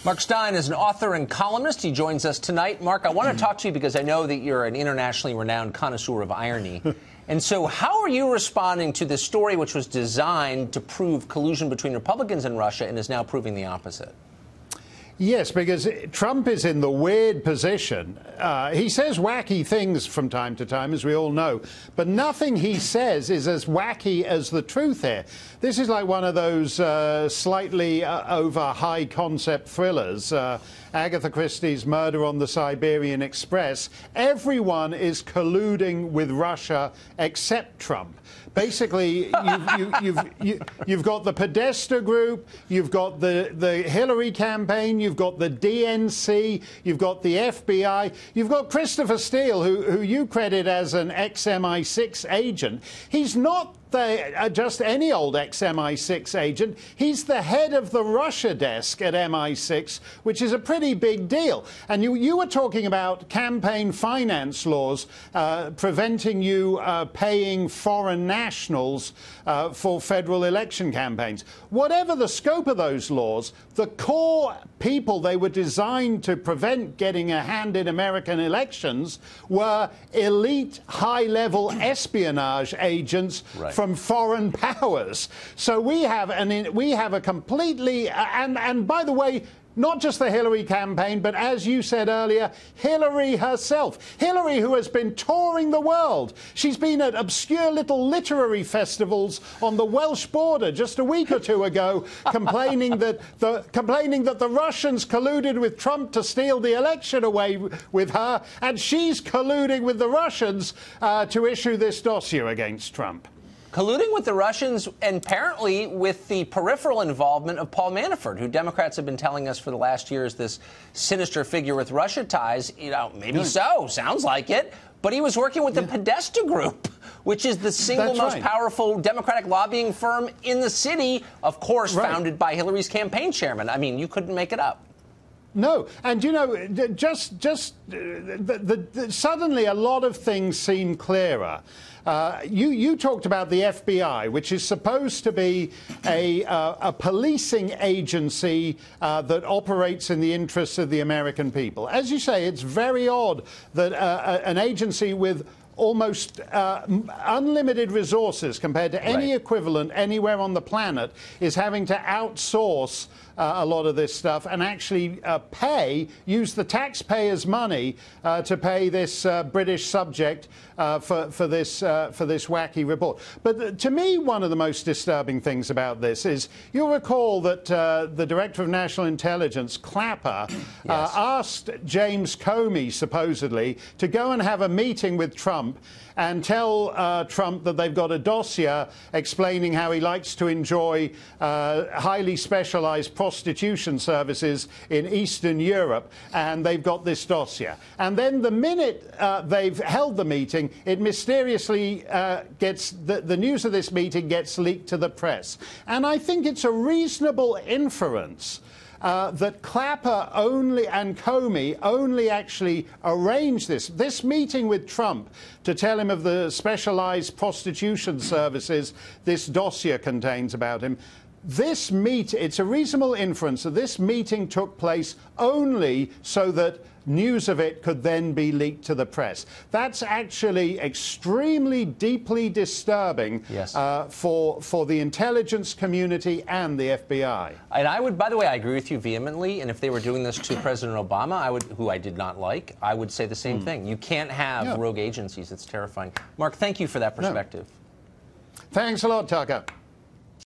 Mark Steyn is an author and columnist. He joins us tonight. Mark, I want to talk to you because I know that you're an internationally renowned connoisseur of irony. And so how are you responding to this story, which was designed to prove collusion between Republicans and Russia and is now proving the opposite? Yes, because Trump is in the weird position. He says wacky things from time to time, as we all know, but nothing he says is as wacky as the truth here. This is like one of those slightly over high concept thrillers. Agatha Christie's Murder on the Siberian Express. Everyone is colluding with Russia except Trump. Basically, you've got the Podesta Group, you've got the Hillary campaign, you've got the DNC, you've got the FBI, you've got Christopher Steele, who you credit as an ex-MI6 agent. He's not just any old ex-MI6 agent. He's the head of the Russia desk at MI6, which is a pretty big deal. And you were talking about campaign finance laws preventing you paying foreign nationals for federal election campaigns. Whatever the scope of those laws, the core people they were designed to prevent getting a hand in American elections were elite, high-level espionage agents from foreign powers. So we have a completely and by the way, not just the Hillary campaign, but as you said earlier, Hillary herself. Hillary, who has been touring the world. She's been at obscure little literary festivals on the Welsh border just a week or two ago, complaining that the Russians colluded with Trump to steal the election away with her, and she's colluding with the Russians to issue this dossier against Trump. Colluding with the Russians and apparently with the peripheral involvement of Paul Manafort, who Democrats have been telling us for the last year is this sinister figure with Russia ties. You know, maybe so, sounds like it. But he was working with the Podesta Group, which is the single most powerful Democratic lobbying firm in the city, of course, founded by Hillary's campaign chairman. I mean, you couldn't make it up. No, and you know, suddenly a lot of things seem clearer. You talked about the FBI, which is supposed to be a policing agency that operates in the interests of the American people. As you say, it's very odd that an agency with almost unlimited resources compared to any equivalent anywhere on the planet is having to outsource a lot of this stuff and actually use the taxpayers' money to pay this British subject for this wacky report. But to me, one of the most disturbing things about this is you'll recall that the Director of National Intelligence, Clapper, asked James Comey, supposedly, to go and have a meeting with Trump and tell Trump that they've got a dossier explaining how he likes to enjoy highly specialized prostitution services in Eastern Europe, and they've got this dossier. And then the minute they've held the meeting, it mysteriously the news of this meeting gets leaked to the press. And I think it's a reasonable inference that Clapper and Comey only actually arranged this meeting with Trump to tell him of the specialized prostitution services this dossier contains about him. It's a reasonable inference that this meeting took place only so that news of it could then be leaked to the press. That's actually extremely deeply disturbing for the intelligence community and the FBI. And I would, by the way, I agree with you vehemently. And if they were doing this to President Obama, who I did not like, I would say the same thing. You can't have rogue agencies. It's terrifying. Mark, thank you for that perspective. Thanks a lot, Tucker.